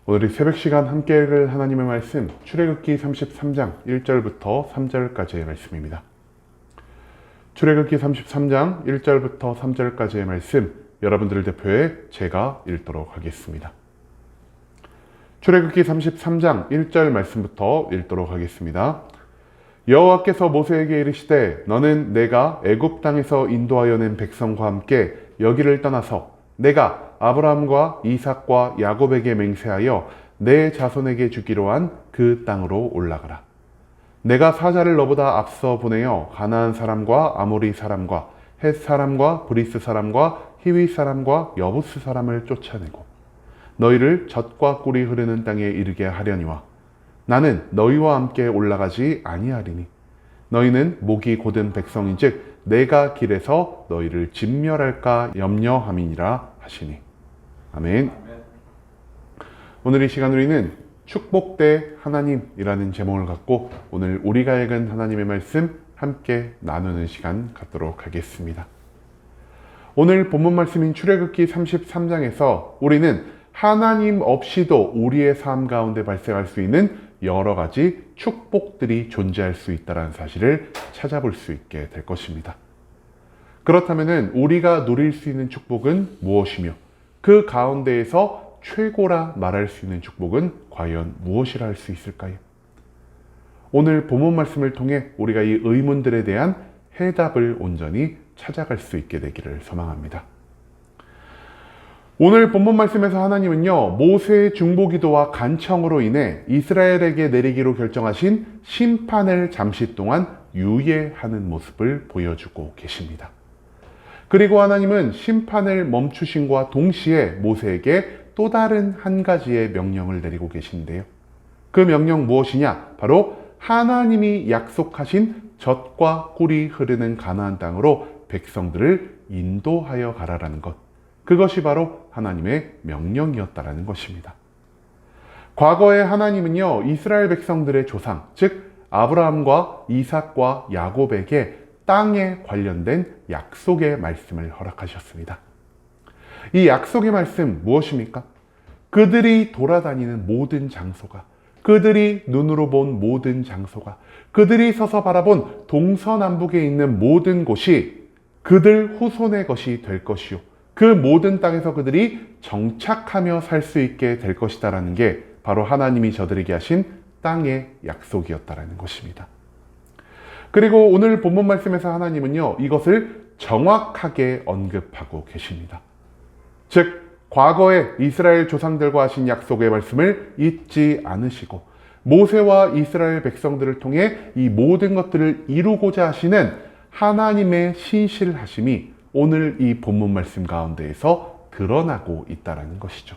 오늘 이 새벽 시간 함께 읽을 하나님의 말씀, 출애굽기 33장 1절부터 3절까지의 말씀입니다. 출애굽기 33장 1절부터 3절까지의 말씀, 여러분들을 대표해 제가 읽도록 하겠습니다. 출애굽기 33장 1절 말씀부터 읽도록 하겠습니다. 여호와께서 모세에게 이르시되 너는 내가 애굽 땅에서 인도하여 낸 백성과 함께 여기를 떠나서 내가 아브라함과 이삭과 야곱에게 맹세하여 내 자손에게 주기로 한 그 땅으로 올라가라. 내가 사자를 너보다 앞서 보내어 가나안 사람과 아모리 사람과 헷 사람과 브리스 사람과 히위 사람과 여부스 사람을 쫓아내고 너희를 젖과 꿀이 흐르는 땅에 이르게 하려니와 나는 너희와 함께 올라가지 아니하리니 너희는 목이 곧은 백성인즉 내가 길에서 너희를 진멸할까 염려함이니라 하시니. 아멘. 오늘 이 시간 우리는 축복대 하나님이라는 제목을 갖고 오늘 우리가 읽은 하나님의 말씀 함께 나누는 시간 갖도록 하겠습니다. 오늘 본문 말씀인 출애굽기 33장에서 우리는 하나님 없이도 우리의 삶 가운데 발생할 수 있는 여러 가지 축복들이 존재할 수 있다는 사실을 찾아볼 수 있게 될 것입니다. 그렇다면 우리가 누릴 수 있는 축복은 무엇이며 그 가운데에서 최고라 말할 수 있는 축복은 과연 무엇이라 할 수 있을까요? 오늘 본문 말씀을 통해 우리가 이 의문들에 대한 해답을 온전히 찾아갈 수 있게 되기를 소망합니다. 오늘 본문 말씀에서 하나님은요, 모세의 중보기도와 간청으로 인해 이스라엘에게 내리기로 결정하신 심판을 잠시 동안 유예하는 모습을 보여주고 계십니다. 그리고 하나님은 심판을 멈추신과 동시에 모세에게 또 다른 한 가지의 명령을 내리고 계신데요. 그 명령 무엇이냐? 바로 하나님이 약속하신 젖과 꿀이 흐르는 가나안 땅으로 백성들을 인도하여 가라라는 것. 그것이 바로 하나님의 명령이었다라는 것입니다. 과거에 하나님은요, 이스라엘 백성들의 조상, 즉 아브라함과 이삭과 야곱에게 땅에 관련된 약속의 말씀을 허락하셨습니다. 이 약속의 말씀 무엇입니까? 그들이 돌아다니는 모든 장소가, 그들이 눈으로 본 모든 장소가, 그들이 서서 바라본 동서남북에 있는 모든 곳이 그들 후손의 것이 될 것이요, 그 모든 땅에서 그들이 정착하며 살 수 있게 될 것이다라는 게 바로 하나님이 저들에게 하신 땅의 약속이었다라는 것입니다. 그리고 오늘 본문 말씀에서 하나님은요, 이것을 정확하게 언급하고 계십니다. 즉, 과거에 이스라엘 조상들과 하신 약속의 말씀을 잊지 않으시고 모세와 이스라엘 백성들을 통해 이 모든 것들을 이루고자 하시는 하나님의 신실하심이 오늘 이 본문 말씀 가운데에서 드러나고 있다는 것이죠.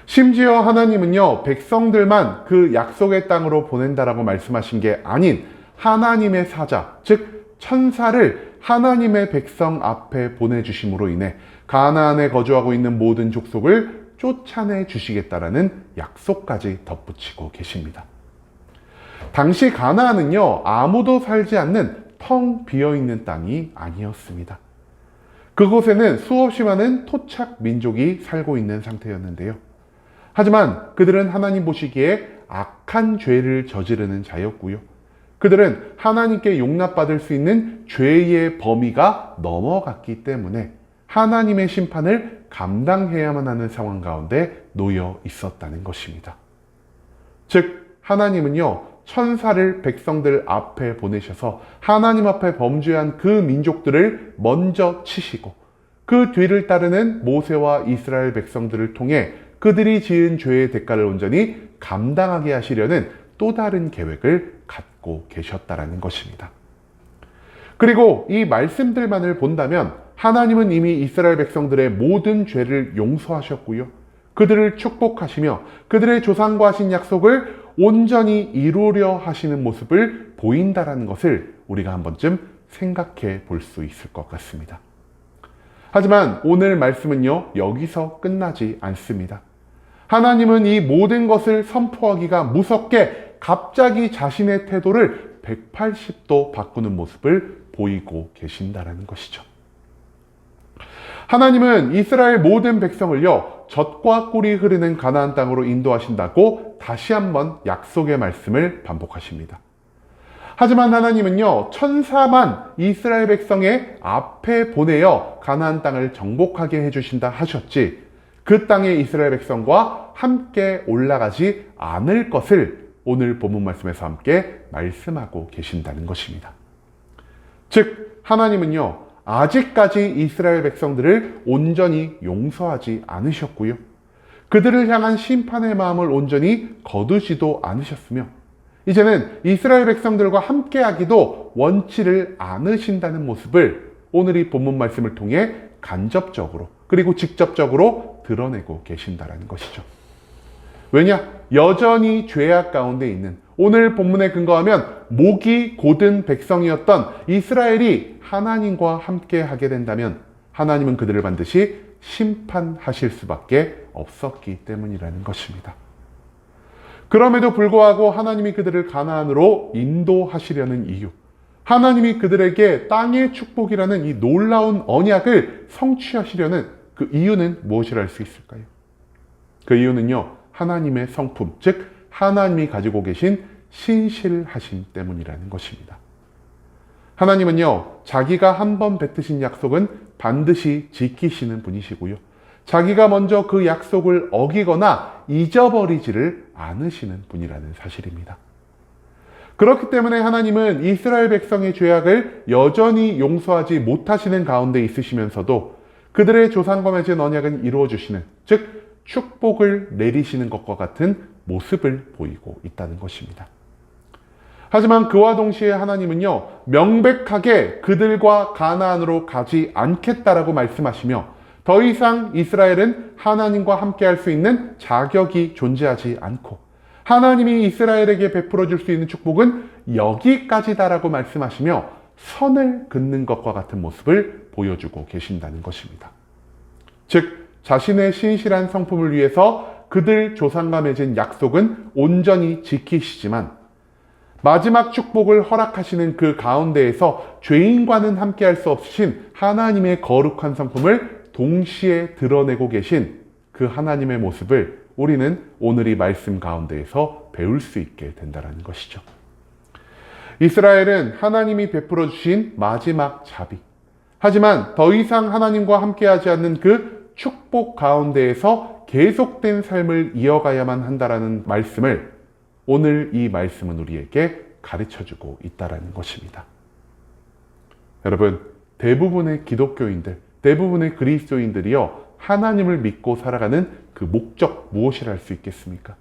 심지어 하나님은요, 백성들만 그 약속의 땅으로 보낸다라고 말씀하신 게 아닌 하나님의 사자, 즉 천사를 하나님의 백성 앞에 보내주심으로 인해 가나안에 거주하고 있는 모든 족속을 쫓아내 주시겠다라는 약속까지 덧붙이고 계십니다. 당시 가나안은요, 아무도 살지 않는 텅 비어있는 땅이 아니었습니다. 그곳에는 수없이 많은 토착 민족이 살고 있는 상태였는데요. 하지만 그들은 하나님 보시기에 악한 죄를 저지르는 자였고요. 그들은 하나님께 용납받을 수 있는 죄의 범위가 넘어갔기 때문에 하나님의 심판을 감당해야만 하는 상황 가운데 놓여 있었다는 것입니다. 즉, 하나님은요, 천사를 백성들 앞에 보내셔서 하나님 앞에 범죄한 그 민족들을 먼저 치시고 그 뒤를 따르는 모세와 이스라엘 백성들을 통해 그들이 지은 죄의 대가를 온전히 감당하게 하시려는 또 다른 계획을 갖고 계셨다라는 것입니다. 그리고 이 말씀들만을 본다면 하나님은 이미 이스라엘 백성들의 모든 죄를 용서하셨고요, 그들을 축복하시며 그들의 조상과 하신 약속을 온전히 이루려 하시는 모습을 보인다라는 것을 우리가 한 번쯤 생각해 볼 수 있을 것 같습니다. 하지만 오늘 말씀은요, 여기서 끝나지 않습니다. 하나님은 이 모든 것을 선포하기가 무섭게 갑자기 자신의 태도를 180도 바꾸는 모습을 보이고 계신다라는 것이죠. 하나님은 이스라엘 모든 백성을요, 젖과 꿀이 흐르는 가나안 땅으로 인도하신다고 다시 한번 약속의 말씀을 반복하십니다. 하지만 하나님은요, 천사만 이스라엘 백성의 앞에 보내어 가나안 땅을 정복하게 해주신다 하셨지, 그 땅에 이스라엘 백성과 함께 올라가지 않을 것을 오늘 본문 말씀에서 함께 말씀하고 계신다는 것입니다. 즉, 하나님은요, 아직까지 이스라엘 백성들을 온전히 용서하지 않으셨고요, 그들을 향한 심판의 마음을 온전히 거두지도 않으셨으며, 이제는 이스라엘 백성들과 함께하기도 원치를 않으신다는 모습을 오늘 이 본문 말씀을 통해 간접적으로 그리고 직접적으로 드러내고 계신다는 것이죠. 왜냐? 여전히 죄악 가운데 있는, 오늘 본문에 근거하면 목이 곧은 백성이었던 이스라엘이 하나님과 함께하게 된다면 하나님은 그들을 반드시 심판하실 수밖에 없었기 때문이라는 것입니다. 그럼에도 불구하고 하나님이 그들을 가나안으로 인도하시려는 이유, 하나님이 그들에게 땅의 축복이라는 이 놀라운 언약을 성취하시려는 그 이유는 무엇이라 할 수 있을까요? 그 이유는요, 하나님의 성품, 즉 하나님이 가지고 계신 신실하심 때문이라는 것입니다. 하나님은요, 자기가 한번 뱉으신 약속은 반드시 지키시는 분이시고요, 자기가 먼저 그 약속을 어기거나 잊어버리지를 않으시는 분이라는 사실입니다. 그렇기 때문에 하나님은 이스라엘 백성의 죄악을 여전히 용서하지 못하시는 가운데 있으시면서도 그들의 조상과 맺은 언약은 이루어 주시는, 즉 축복을 내리시는 것과 같은 모습을 보이고 있다는 것입니다. 하지만 그와 동시에 하나님은요, 명백하게 그들과 가나안으로 가지 않겠다라고 말씀하시며, 더 이상 이스라엘은 하나님과 함께 할 수 있는 자격이 존재하지 않고, 하나님이 이스라엘에게 베풀어 줄 수 있는 축복은 여기까지다라고 말씀하시며 선을 긋는 것과 같은 모습을 보여주고 계신다는 것입니다. 즉, 자신의 신실한 성품을 위해서 그들 조상과 맺은 약속은 온전히 지키시지만, 마지막 축복을 허락하시는 그 가운데에서 죄인과는 함께할 수 없으신 하나님의 거룩한 성품을 동시에 드러내고 계신 그 하나님의 모습을 우리는 오늘 이 말씀 가운데에서 배울 수 있게 된다는 것이죠. 이스라엘은 하나님이 베풀어 주신 마지막 자비, 하지만 더 이상 하나님과 함께하지 않는 그 축복 가운데에서 계속된 삶을 이어가야만 한다라는 말씀을 오늘 이 말씀은 우리에게 가르쳐주고 있다는 것입니다. 여러분, 대부분의 기독교인들, 대부분의 그리스도인들이요, 하나님을 믿고 살아가는 그 목적 무엇이라 할 수 있겠습니까?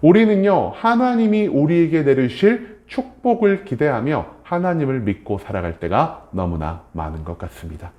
우리는요, 하나님이 우리에게 내리실 축복을 기대하며 하나님을 믿고 살아갈 때가 너무나 많은 것 같습니다.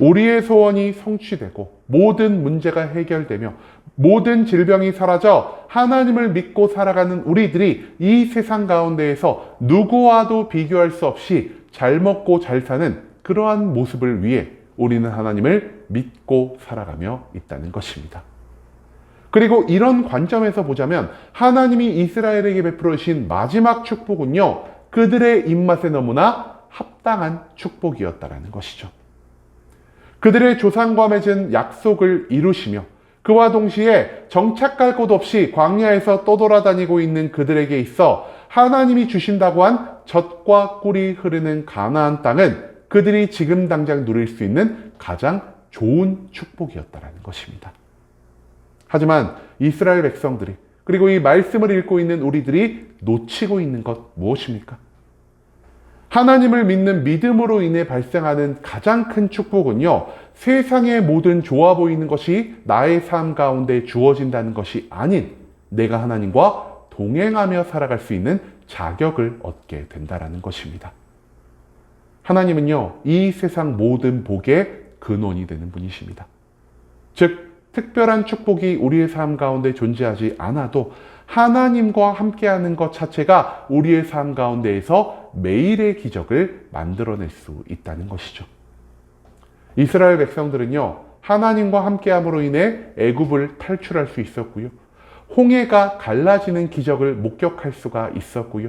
우리의 소원이 성취되고 모든 문제가 해결되며 모든 질병이 사라져 하나님을 믿고 살아가는 우리들이 이 세상 가운데에서 누구와도 비교할 수 없이 잘 먹고 잘 사는 그러한 모습을 위해 우리는 하나님을 믿고 살아가며 있다는 것입니다. 그리고 이런 관점에서 보자면 하나님이 이스라엘에게 베풀어 주신 마지막 축복은요, 그들의 입맛에 너무나 합당한 축복이었다는 것이죠. 그들의 조상과 맺은 약속을 이루시며 그와 동시에 정착할 곳 없이 광야에서 떠돌아다니고 있는 그들에게 있어 하나님이 주신다고 한 젖과 꿀이 흐르는 가나안 땅은 그들이 지금 당장 누릴 수 있는 가장 좋은 축복이었다는 것입니다. 하지만 이스라엘 백성들이, 그리고 이 말씀을 읽고 있는 우리들이 놓치고 있는 것 무엇입니까? 하나님을 믿는 믿음으로 인해 발생하는 가장 큰 축복은요, 세상의 모든 좋아 보이는 것이 나의 삶 가운데 주어진다는 것이 아닌 내가 하나님과 동행하며 살아갈 수 있는 자격을 얻게 된다는 것입니다. 하나님은요, 이 세상 모든 복의 근원이 되는 분이십니다. 즉, 특별한 축복이 우리의 삶 가운데 존재하지 않아도 하나님과 함께하는 것 자체가 우리의 삶 가운데에서 매일의 기적을 만들어낼 수 있다는 것이죠. 이스라엘 백성들은요, 하나님과 함께함으로 인해 애굽을 탈출할 수 있었고요, 홍해가 갈라지는 기적을 목격할 수가 있었고요,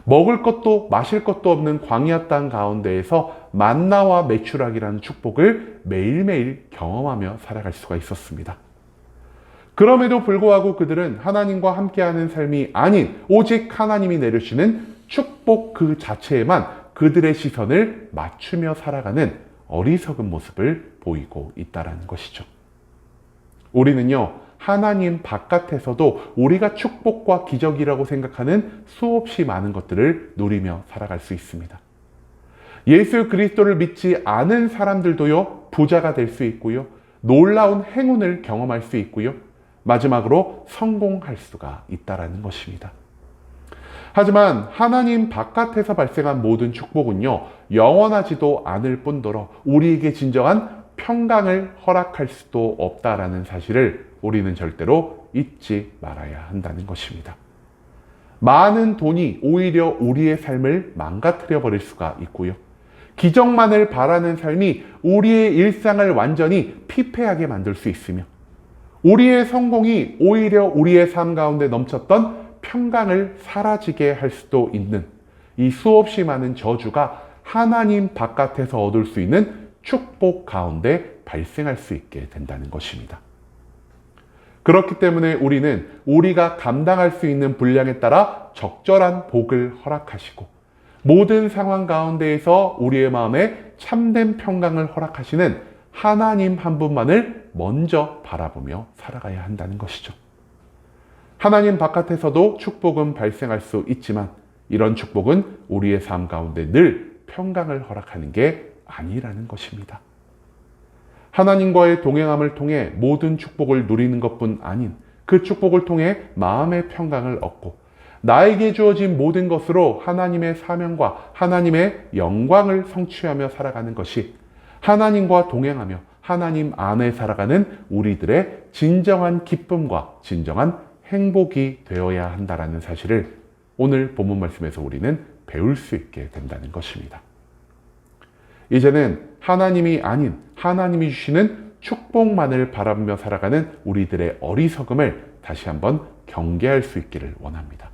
먹을 것도 마실 것도 없는 광야 땅 가운데에서 만나와 메추락이라는 축복을 매일매일 경험하며 살아갈 수가 있었습니다. 그럼에도 불구하고 그들은 하나님과 함께하는 삶이 아닌 오직 하나님이 내려주시는 축복 그 자체에만 그들의 시선을 맞추며 살아가는 어리석은 모습을 보이고 있다는 것이죠. 우리는요, 하나님 바깥에서도 우리가 축복과 기적이라고 생각하는 수없이 많은 것들을 누리며 살아갈 수 있습니다. 예수 그리스도를 믿지 않은 사람들도요, 부자가 될 수 있고요, 놀라운 행운을 경험할 수 있고요, 마지막으로 성공할 수가 있다는 것입니다. 하지만 하나님 바깥에서 발생한 모든 축복은요, 영원하지도 않을 뿐더러 우리에게 진정한 평강을 허락할 수도 없다라는 사실을 우리는 절대로 잊지 말아야 한다는 것입니다. 많은 돈이 오히려 우리의 삶을 망가뜨려 버릴 수가 있고요, 기적만을 바라는 삶이 우리의 일상을 완전히 피폐하게 만들 수 있으며, 우리의 성공이 오히려 우리의 삶 가운데 넘쳤던 평강을 사라지게 할 수도 있는 이 수없이 많은 저주가 하나님 바깥에서 얻을 수 있는 축복 가운데 발생할 수 있게 된다는 것입니다. 그렇기 때문에 우리는 우리가 감당할 수 있는 분량에 따라 적절한 복을 허락하시고 모든 상황 가운데에서 우리의 마음에 참된 평강을 허락하시는 하나님 한 분만을 먼저 바라보며 살아가야 한다는 것이죠. 하나님 바깥에서도 축복은 발생할 수 있지만 이런 축복은 우리의 삶 가운데 늘 평강을 허락하는 게 아니라는 것입니다. 하나님과의 동행함을 통해 모든 축복을 누리는 것뿐 아닌 그 축복을 통해 마음의 평강을 얻고 나에게 주어진 모든 것으로 하나님의 사명과 하나님의 영광을 성취하며 살아가는 것이 하나님과 동행하며 하나님 안에 살아가는 우리들의 진정한 기쁨과 진정한 행복이 되어야 한다는 사실을 오늘 본문 말씀에서 우리는 배울 수 있게 된다는 것입니다. 이제는 하나님이 아닌 하나님이 주시는 축복만을 바라보며 살아가는 우리들의 어리석음을 다시 한번 경계할 수 있기를 원합니다.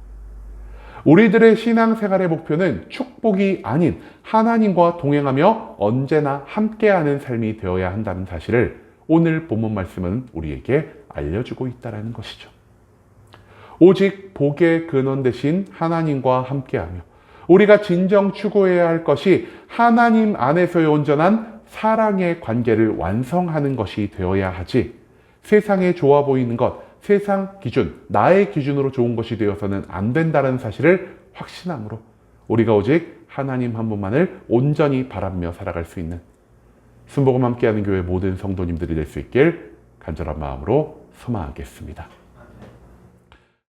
우리들의 신앙생활의 목표는 축복이 아닌 하나님과 동행하며 언제나 함께하는 삶이 되어야 한다는 사실을 오늘 본문 말씀은 우리에게 알려주고 있다는 것이죠. 오직 복의 근원 되신 하나님과 함께하며 우리가 진정 추구해야 할 것이 하나님 안에서의 온전한 사랑의 관계를 완성하는 것이 되어야 하지, 세상에 좋아 보이는 것, 세상 기준, 나의 기준으로 좋은 것이 되어서는 안 된다는 사실을 확신함으로 우리가 오직 하나님 한 분만을 온전히 바라보며 살아갈 수 있는 순복음 함께하는 교회 모든 성도님들이 될 수 있길 간절한 마음으로 소망하겠습니다.